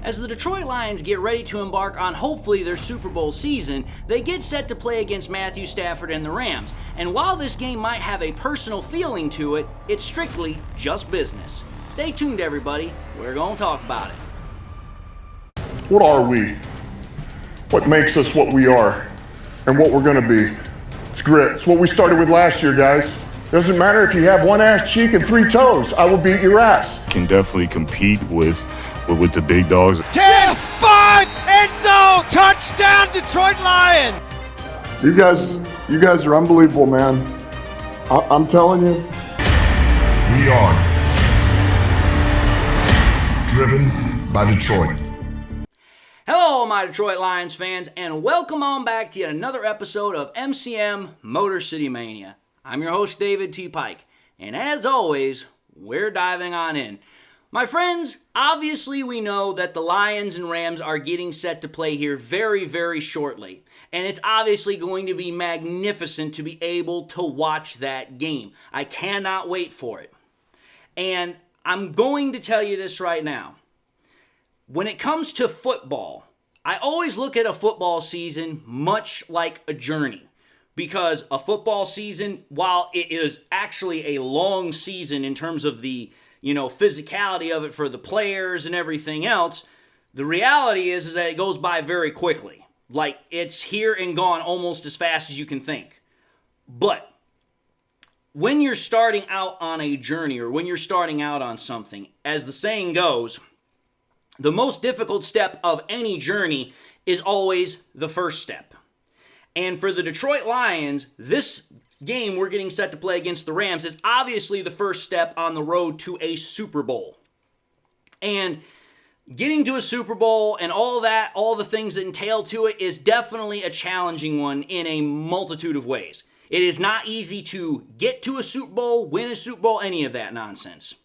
As the Detroit Lions get ready to embark on hopefully their Super Bowl season, they get set to play against Matthew Stafford and the Rams. And while this game might have a personal feeling to it, it's strictly just business. Stay tuned, everybody. We're going to talk about it. What are we? What makes us what we are and what we're going to be? It's grit. It's what we started with last year, guys. Doesn't matter if you have one ass cheek and 3 toes. I will beat your ass. Can definitely compete with the big dogs. 10-5 end zone touchdown Detroit Lions. You guys are unbelievable, man. I'm telling you. We are driven by Detroit. Hello, my Detroit Lions fans, and welcome on back to yet another episode of MCM Motor City Mania. I'm your host, David T. Pike, and as always, we're diving on in. My friends, obviously we know that the Lions and Rams are getting set to play here very, very shortly, and it's obviously going to be magnificent to be able to watch that game. I cannot wait for it. And I'm going to tell you this right now. When it comes to football, I always look at a football season much like a journey. Because a football season, while it is actually a long season in terms of the, physicality of it for the players and everything else, the reality is that it goes by very quickly. Like, it's here and gone almost as fast as you can think. But when you're starting out on a journey or when you're starting out on something, as the saying goes, the most difficult step of any journey is always the first step. And for the Detroit Lions, this game we're getting set to play against the Rams is obviously the first step on the road to a Super Bowl. And getting to a Super Bowl and all that, all the things that entail to it is definitely a challenging one in a multitude of ways. It is not easy to get to a Super Bowl, win a Super Bowl, any of that nonsense.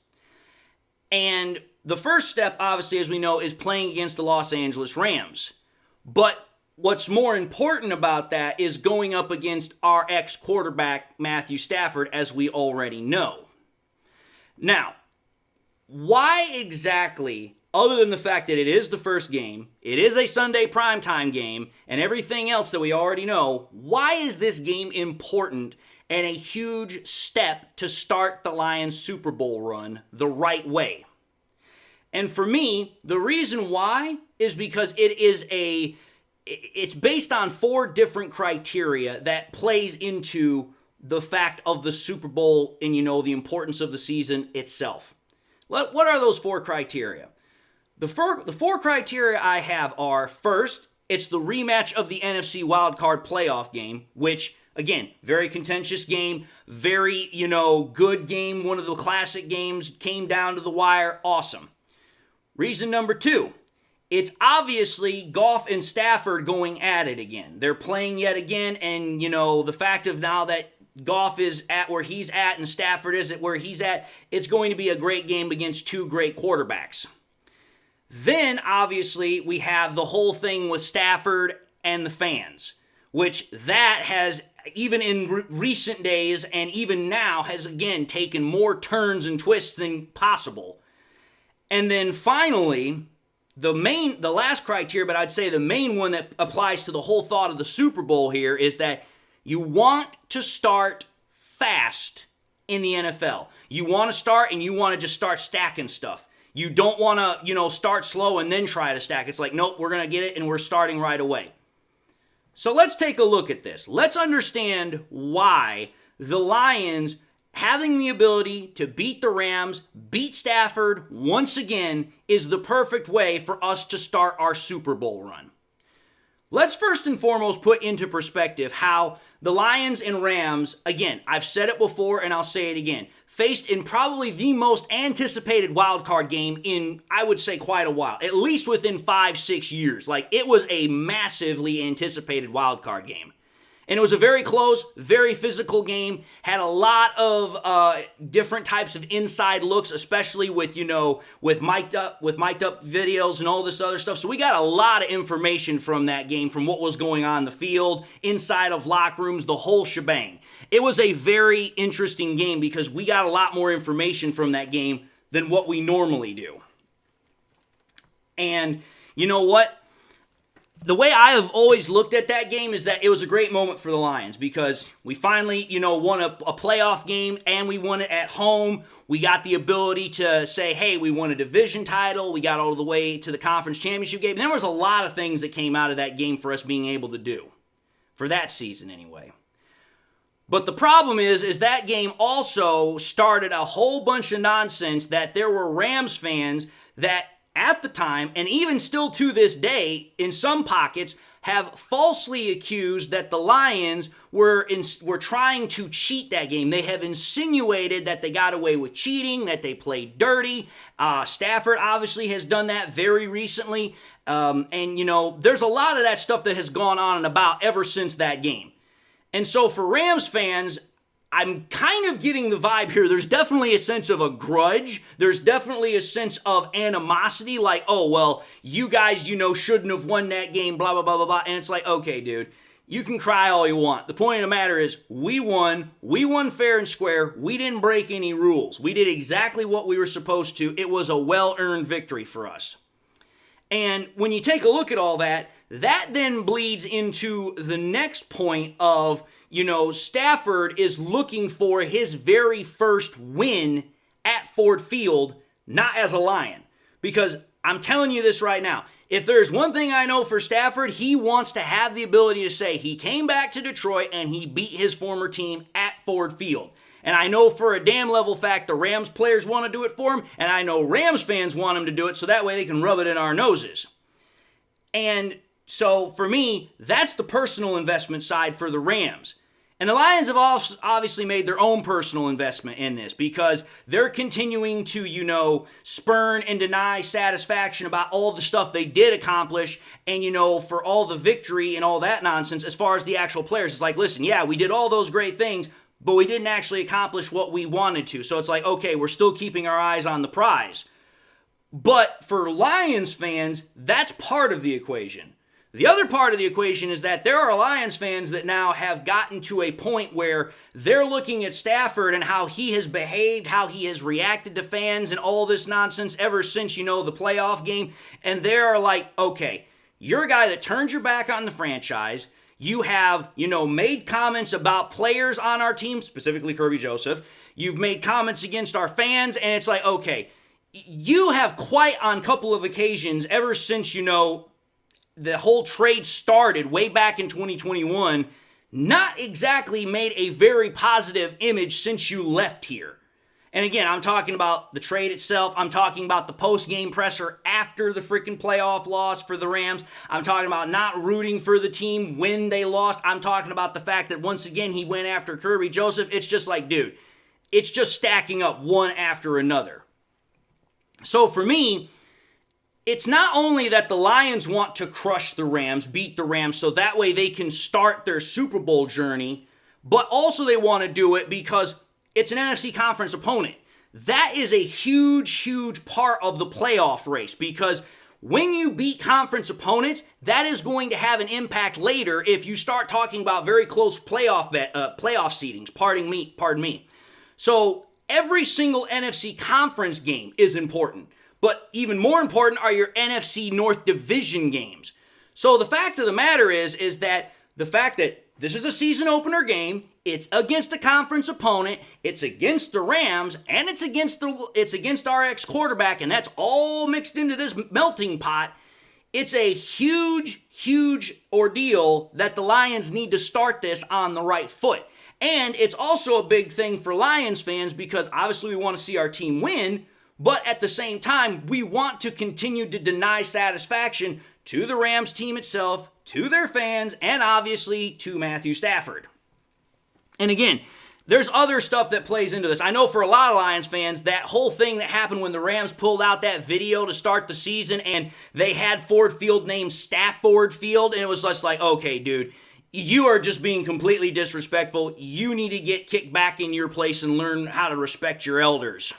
And the first step, obviously, as we know, is playing against the Los Angeles Rams. But what's more important about that is going up against our ex-quarterback, Matthew Stafford, as we already know. Now, why exactly, other than the fact that it is the first game, it is a Sunday primetime game, and everything else that we already know, why is this game important and a huge step to start the Lions Super Bowl run the right way? And for me, the reason why is because it's based on 4 different criteria that plays into the fact of the Super Bowl and, the importance of the season itself. What are those 4 criteria? The 4 criteria I have are, first, it's the rematch of the NFC wildcard playoff game, which, again, very contentious game, very, good game, one of the classic games, came down to the wire, awesome. Reason number 2. It's obviously Goff and Stafford going at it again. They're playing yet again, and, the fact of now that Goff is at where he's at and Stafford is at where he's at, it's going to be a great game against 2 great quarterbacks. Then, obviously, we have the whole thing with Stafford and the fans, which that has, even in recent days and even now, has, again, taken more turns and twists than possible. And then, finally, the last criteria, but I'd say the main one that applies to the whole thought of the Super Bowl here is that you want to start fast in the NFL. You want to start and you want to just start stacking stuff. You don't want to, start slow and then try to stack. It's like, nope, we're going to get it and we're starting right away. So let's take a look at this. Let's understand why the Lions, having the ability to beat the Rams, beat Stafford once again, is the perfect way for us to start our Super Bowl run. Let's first and foremost put into perspective how the Lions and Rams, again, I've said it before and I'll say it again, faced in probably the most anticipated wildcard game in, I would say, quite a while, at least within 5-6 years. Like, it was a massively anticipated wildcard game. And it was a very close, very physical game. Had a lot of different types of inside looks, especially with mic'd up videos and all this other stuff. So we got a lot of information from that game, from what was going on in the field, inside of locker rooms, the whole shebang. It was a very interesting game because we got a lot more information from that game than what we normally do. And you know what? The way I have always looked at that game is that it was a great moment for the Lions because we finally, won a playoff game and we won it at home. We got the ability to say, hey, we won a division title. We got all the way to the conference championship game. And there was a lot of things that came out of that game for us being able to do. For that season, anyway. But the problem is that game also started a whole bunch of nonsense that there were Rams fans that at the time, and even still to this day, in some pockets, have falsely accused that the Lions were trying to cheat that game. They have insinuated that they got away with cheating, that they played dirty. Stafford obviously has done that very recently. There's a lot of that stuff that has gone on and about ever since that game. And so for Rams fans, I'm kind of getting the vibe here. There's definitely a sense of a grudge. There's definitely a sense of animosity, like, oh, well, you guys, shouldn't have won that game, blah, blah, blah, blah, blah. And it's like, okay, dude, you can cry all you want. The point of the matter is we won. We won fair and square. We didn't break any rules. We did exactly what we were supposed to. It was a well-earned victory for us. And when you take a look at all that, that then bleeds into the next point of, Stafford is looking for his very first win at Ford Field, not as a Lion. Because I'm telling you this right now, if there's one thing I know for Stafford, he wants to have the ability to say he came back to Detroit and he beat his former team at Ford Field. And I know for a damn level fact the Rams players want to do it for him, and I know Rams fans want him to do it so that way they can rub it in our noses. And so for me, that's the personal investment side for the Rams. And the Lions have obviously made their own personal investment in this because they're continuing to, spurn and deny satisfaction about all the stuff they did accomplish and, for all the victory and all that nonsense as far as the actual players. It's like, listen, yeah, we did all those great things, but we didn't actually accomplish what we wanted to. So it's like, okay, we're still keeping our eyes on the prize. But for Lions fans, that's part of the equation. The other part of the equation is that there are Lions fans that now have gotten to a point where they're looking at Stafford and how he has behaved, how he has reacted to fans and all this nonsense ever since, the playoff game. And they're like, okay, you're a guy that turns your back on the franchise. You have, made comments about players on our team, specifically Kirby Joseph. You've made comments against our fans, and it's like, okay, you have quite on a couple of occasions ever since, the whole trade started way back in 2021, not exactly made a very positive image since you left here. And again, I'm talking about the trade itself. I'm talking about the post-game presser after the freaking playoff loss for the Rams. I'm talking about not rooting for the team when they lost. I'm talking about the fact that once again he went after Kirby Joseph. It's just like, dude, it's just stacking up one after another. So for me, it's not only that the Lions want to crush the Rams, beat the Rams, so that way they can start their Super Bowl journey, but also they want to do it because it's an NFC conference opponent. That is a huge, huge part of the playoff race because when you beat conference opponents, that is going to have an impact later if you start talking about very close playoff seedings. Pardon me. So every single NFC conference game is important. But even more important are your NFC North Division games. So the fact of the matter is that the fact that this is a season opener game, it's against a conference opponent, it's against the Rams, and it's against our ex-quarterback, and that's all mixed into this melting pot. It's a huge, huge ordeal that the Lions need to start this on the right foot. And it's also a big thing for Lions fans because obviously we want to see our team win, but at the same time, we want to continue to deny satisfaction to the Rams team itself, to their fans, and obviously to Matthew Stafford. And again, there's other stuff that plays into this. I know for a lot of Lions fans, that whole thing that happened when the Rams pulled out that video to start the season and they had Ford Field named Stafford Field, and it was just like, okay, dude, you are just being completely disrespectful. You need to get kicked back in your place and learn how to respect your elders.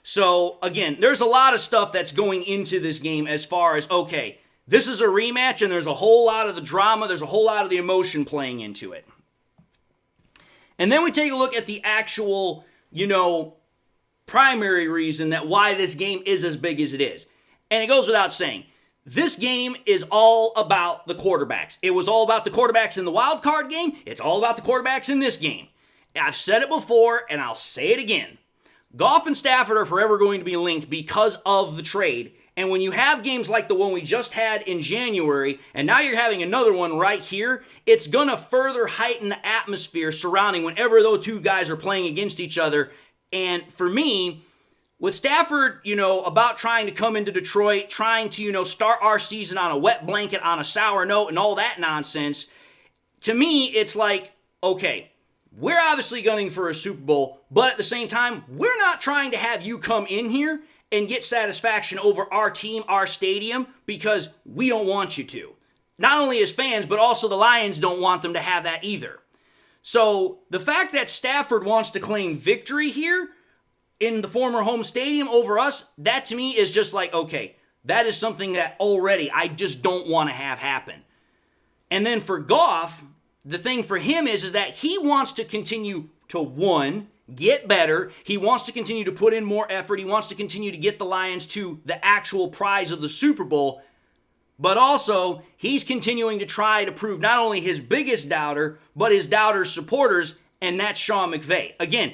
So, again, there's a lot of stuff that's going into this game as far as, okay, this is a rematch and there's a whole lot of the drama, there's a whole lot of the emotion playing into it. And then we take a look at the actual, primary reason that why this game is as big as it is. And it goes without saying, this game is all about the quarterbacks. It was all about the quarterbacks in the wild card game. It's all about the quarterbacks in this game. I've said it before, and I'll say it again. Goff and Stafford are forever going to be linked because of the trade. And when you have games like the one we just had in January, and now you're having another one right here, it's going to further heighten the atmosphere surrounding whenever those two guys are playing against each other. And for me, with Stafford, about trying to come into Detroit, trying to, start our season on a wet blanket, on a sour note, and all that nonsense, to me, it's like, okay, we're obviously gunning for a Super Bowl, but at the same time, we're not trying to have you come in here and get satisfaction over our team, our stadium, because we don't want you to. Not only as fans, but also the Lions don't want them to have that either. So the fact that Stafford wants to claim victory here in the former home stadium over us, that to me is just like, okay, that is something that already I just don't want to have happen. And then for Goff, the thing for him is that he wants to continue to, one, get better. He wants to continue to put in more effort. He wants to continue to get the Lions to the actual prize of the Super Bowl. But also, he's continuing to try to prove not only his biggest doubter, but his doubter's supporters, and that's Sean McVay. Again,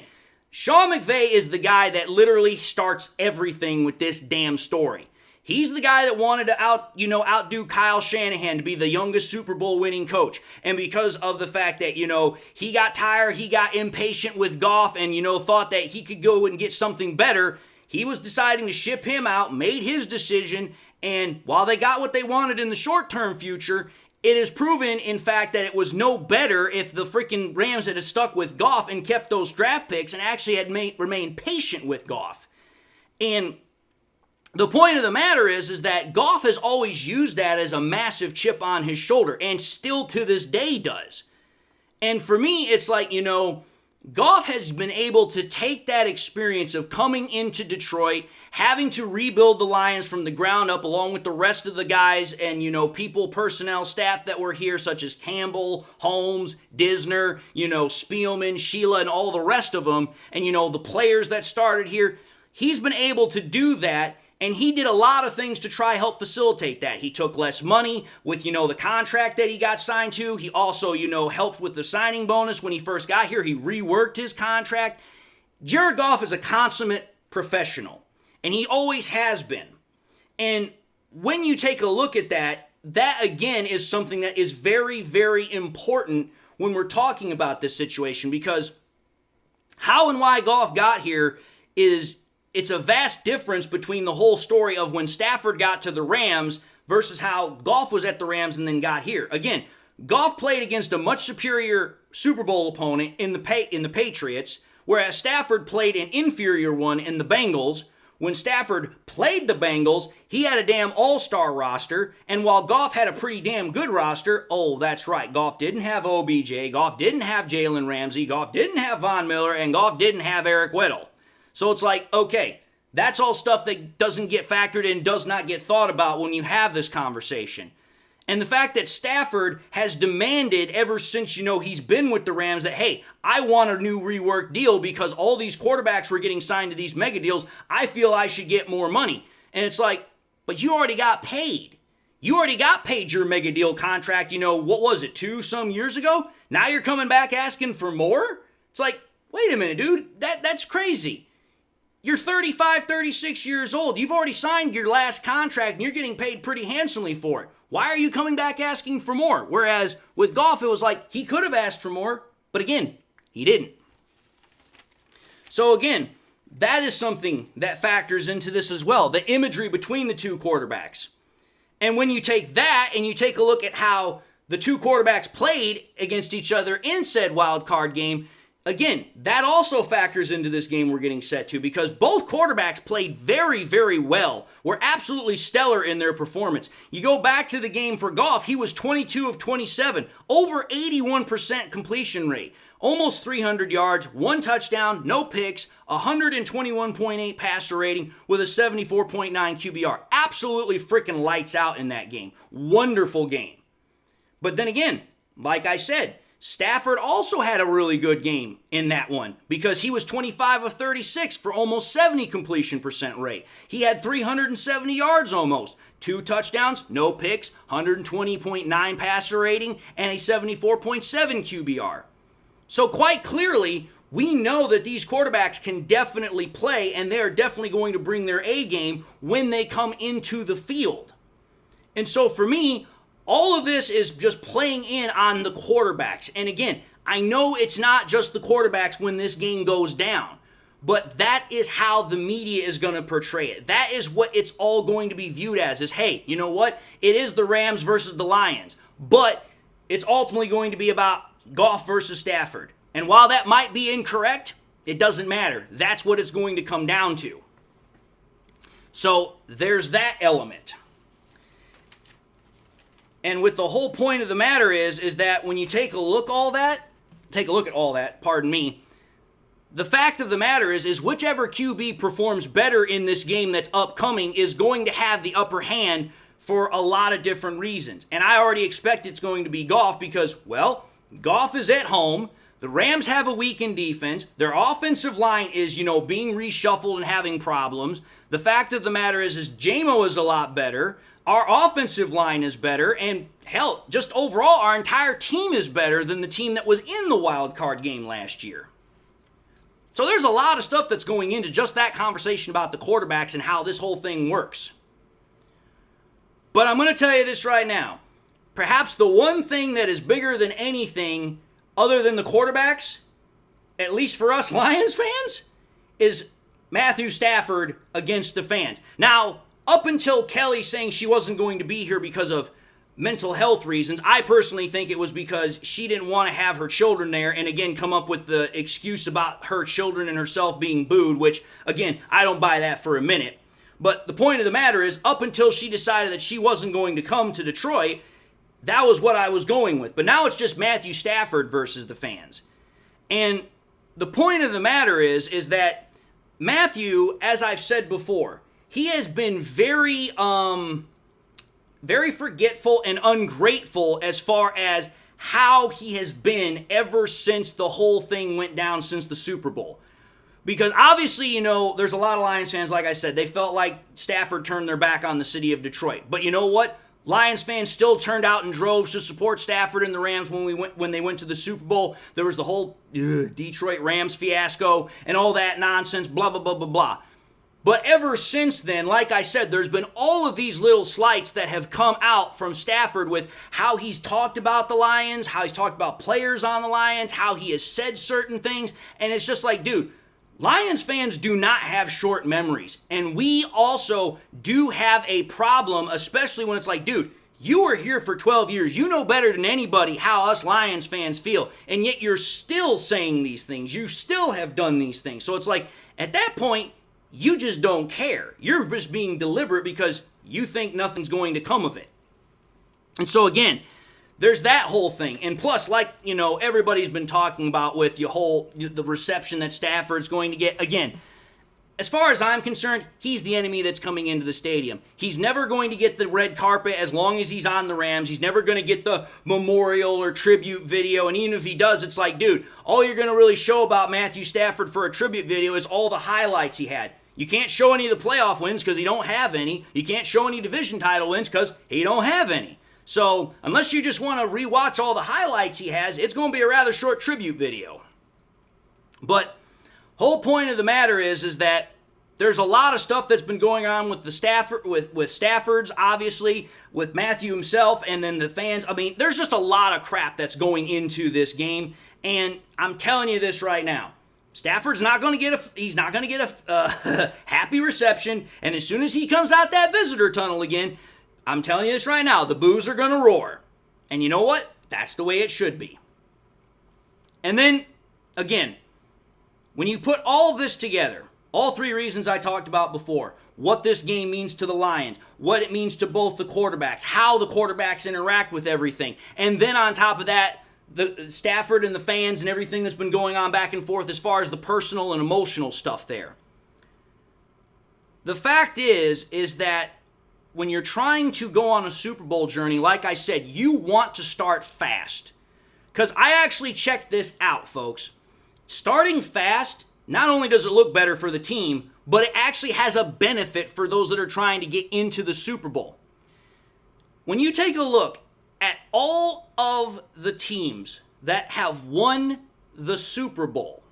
Sean McVay is the guy that literally starts everything with this damn story. He's the guy that wanted to outdo Kyle Shanahan to be the youngest Super Bowl winning coach. And because of the fact that, he got tired, he got impatient with Goff and, thought that he could go and get something better, he was deciding to ship him out, made his decision, and while they got what they wanted in the short-term future, it is proven, in fact, that it was no better if the freaking Rams had stuck with Goff and kept those draft picks and actually had remained patient with Goff. And the point of the matter is that Goff has always used that as a massive chip on his shoulder, and still to this day does. And for me, it's like, Goff has been able to take that experience of coming into Detroit, having to rebuild the Lions from the ground up along with the rest of the guys and, people, personnel, staff that were here, such as Campbell, Holmes, Disner, Spielman, Sheila, and all the rest of them, and, the players that started here. He's been able to do that. And he did a lot of things to try help facilitate that. He took less money with, the contract that he got signed to. He also, helped with the signing bonus when he first got here. He reworked his contract. Jared Goff is a consummate professional, and he always has been. And when you take a look at that, that again is something that is very, very important when we're talking about this situation, because how and why Goff got here it's a vast difference between the whole story of when Stafford got to the Rams versus how Goff was at the Rams and then got here. Again, Goff played against a much superior Super Bowl opponent in the Patriots, whereas Stafford played an inferior one in the Bengals. When Stafford played the Bengals, he had a damn all-star roster, and while Goff had a pretty damn good roster, oh, that's right, Goff didn't have OBJ, Goff didn't have Jalen Ramsey, Goff didn't have Von Miller, and Goff didn't have Eric Weddle. So it's like, okay, that's all stuff that doesn't get factored in, does not get thought about when you have this conversation. And the fact that Stafford has demanded ever since, he's been with the Rams that, hey, I want a new reworked deal because all these quarterbacks were getting signed to these mega deals. I feel I should get more money. And it's like, but you already got paid. You already got paid your mega deal contract, what was it, 2 some years ago? Now you're coming back asking for more? It's like, wait a minute, dude, that's crazy. You're 35, 36 years old. You've already signed your last contract and you're getting paid pretty handsomely for it. Why are you coming back asking for more? Whereas with Goff, it was like he could have asked for more, but again, he didn't. So again, that is something that factors into this as well, the imagery between the two quarterbacks. And when you take that and you take a look at how the two quarterbacks played against each other in said wild card game, again, that also factors into this game we're getting set to, because both quarterbacks played very, very well. Were absolutely stellar in their performance. You go back to the game for Goff, he was 22 of 27, over 81% completion rate, almost 300 yards, 1 touchdown, no picks, 121.8 passer rating with a 74.9 QBR. Absolutely freaking lights out in that game. Wonderful game. But then again, like I said, Stafford also had a really good game in that one because he was 25 of 36 for almost 70 completion percent rate. He had 370 yards almost, 2 touchdowns, no picks, 120.9 passer rating, and a 74.7 QBR. So quite clearly, we know that these quarterbacks can definitely play, and they're definitely going to bring their A game when they come into the field. And so for me, all of this is just playing in on the quarterbacks. And again, I know it's not just the quarterbacks when this game goes down, but that is how the media is going to portray it. That is what it's all going to be viewed as, is, hey, you know what? It is the Rams versus the Lions, but it's ultimately going to be about Goff versus Stafford. And while that might be incorrect, it doesn't matter. That's what it's going to come down to. So there's that element. And with the whole point of the matter is that when you take a look at all that, pardon me, the fact of the matter is whichever QB performs better in this game that's upcoming is going to have the upper hand for a lot of different reasons. And I already expect it's going to be Goff because, well, Goff is at home. The Rams have a weakened defense. Their offensive line is, being reshuffled and having problems. The fact of the matter is J-Mo is a lot better. Our offensive line is better, and hell, just overall, our entire team is better than the team that was in the wild card game last year. So there's a lot of stuff that's going into just that conversation about the quarterbacks and how this whole thing works. But I'm going to tell you this right now. Perhaps the one thing that is bigger than anything other than the quarterbacks, at least for us Lions fans, is Matthew Stafford against the fans. Now, up until Kelly saying she wasn't going to be here because of mental health reasons, I personally think it was because she didn't want to have her children there and, again, come up with the excuse about her children and herself being booed, which, again, I don't buy that for a minute. But the point of the matter is, up until she decided that she wasn't going to come to Detroit, that was what I was going with. But now it's just Matthew Stafford versus the fans. And the point of the matter is that Matthew, as I've said before, he has been very forgetful and ungrateful as far as how he has been ever since the whole thing went down since the Super Bowl. Because obviously, there's a lot of Lions fans, like I said, they felt like Stafford turned their back on the city of Detroit. But you know what? Lions fans still turned out in droves to support Stafford and the Rams when they went to the Super Bowl. There was the whole Detroit Rams fiasco and all that nonsense, blah, blah, blah, blah, blah. But ever since then, like I said, there's been all of these little slights that have come out from Stafford with how he's talked about the Lions, how he's talked about players on the Lions, how he has said certain things. And it's just like, dude, Lions fans do not have short memories. And we also do have a problem, especially when it's like, dude, you were here for 12 years. You know better than anybody how us Lions fans feel. And yet you're still saying these things. You still have done these things. So it's like, at that point, you just don't care. You're just being deliberate because you think nothing's going to come of it. And so again, there's that whole thing. And plus, like, everybody's been talking about with the reception that Stafford's going to get. Again, as far as I'm concerned, he's the enemy that's coming into the stadium. He's never going to get the red carpet as long as he's on the Rams. He's never going to get the memorial or tribute video. And even if he does, it's like, dude, all you're going to really show about Matthew Stafford for a tribute video is all the highlights he had. You can't show any of the playoff wins because he don't have any. You can't show any division title wins because he don't have any. So unless you just want to rewatch all the highlights he has, it's going to be a rather short tribute video. But whole point of the matter is that there's a lot of stuff that's been going on with the Stafford, with Stafford's, obviously, with Matthew himself, and then the fans. I mean, there's just a lot of crap that's going into this game, and I'm telling you this right now. Stafford's not going to get a happy reception, and as soon as he comes out that visitor tunnel again, I'm telling you this right now, the boos are going to roar. And you know what? That's the way it should be. And then, again, when you put all of this together, all three reasons I talked about before, what this game means to the Lions, what it means to both the quarterbacks, how the quarterbacks interact with everything, and then on top of that, the Stafford and the fans and everything that's been going on back and forth as far as the personal and emotional stuff there. The fact is that when you're trying to go on a Super Bowl journey, like I said, you want to start fast. Because I actually checked this out, folks. Starting fast, not only does it look better for the team, but it actually has a benefit for those that are trying to get into the Super Bowl. When you take a look at all of the teams that have won the Super Bowl,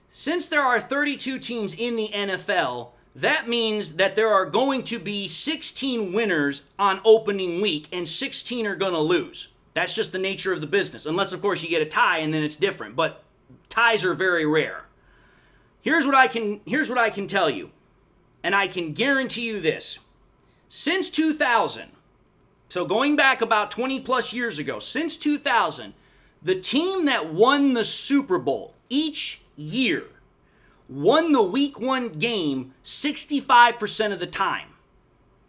since there are 32 teams in the NFL, that means that there are going to be 16 winners on opening week and 16 are going to lose. That's just the nature of the business, unless, of course, you get a tie and then it's different. But ties are very rare. Here's what I can tell you, and I can guarantee you this. Since 2000, so going back about 20 plus years ago, since 2000, the team that won the Super Bowl each year won the week 1 game 65% of the time.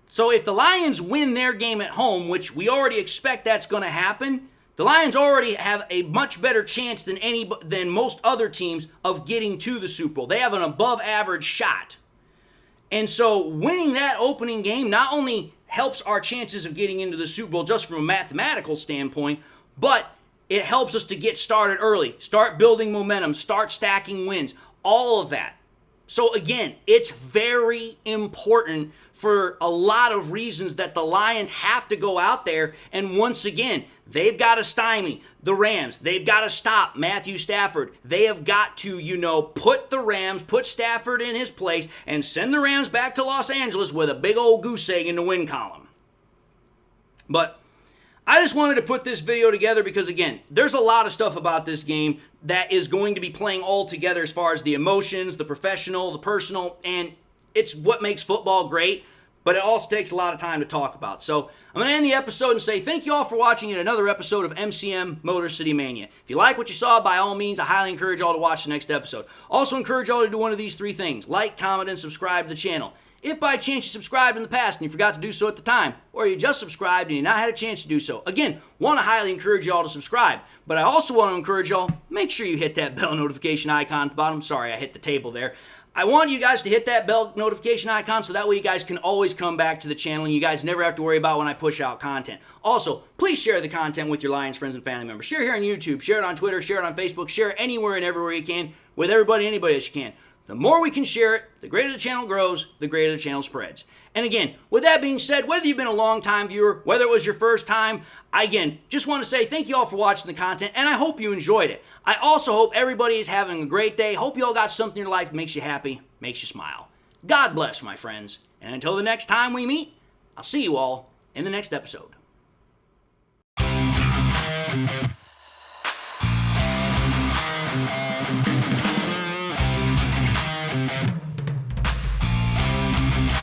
So if the Lions win their game at home, which we already expect that's going to happen, the Lions already have a much better chance than most other teams of getting to the Super Bowl. They have an above average shot. And so winning that opening game not only helps our chances of getting into the Super Bowl just from a mathematical standpoint, but it helps us to get started early, start building momentum, start stacking wins, all of that. So again, it's very important for a lot of reasons that the Lions have to go out there, and once again, they've got to stymie the Rams. They've got to stop Matthew Stafford. They have got to, put Stafford in his place and send the Rams back to Los Angeles with a big old goose egg in the win column. But I just wanted to put this video together because, again, there's a lot of stuff about this game that is going to be playing all together as far as the emotions, the professional, the personal, and it's what makes football great, but it also takes a lot of time to talk about. So I'm going to end the episode and say thank you all for watching yet another episode of MCM Motor City Mania. If you like what you saw, by all means, I highly encourage y'all to watch the next episode. Also encourage y'all to do one of these 3 things: like, comment, and subscribe to the channel. If by chance you subscribed in the past and you forgot to do so at the time, or you just subscribed and you not had a chance to do so, again, want to highly encourage y'all to subscribe. But I also want to encourage y'all, make sure you hit that bell notification icon at the bottom. Sorry, I hit the table there. I want you guys to hit that bell notification icon so that way you guys can always come back to the channel and you guys never have to worry about when I push out content. Also, please share the content with your Lions friends and family members. Share here on YouTube, share it on Twitter, share it on Facebook, share it anywhere and everywhere you can with everybody and anybody that you can. The more we can share it, the greater the channel grows, the greater the channel spreads. And again, with that being said, whether you've been a long-time viewer, whether it was your first time, I again just want to say thank you all for watching the content, and I hope you enjoyed it. I also hope everybody is having a great day. Hope you all got something in your life that makes you happy, makes you smile. God bless, my friends. And until the next time we meet, I'll see you all in the next episode.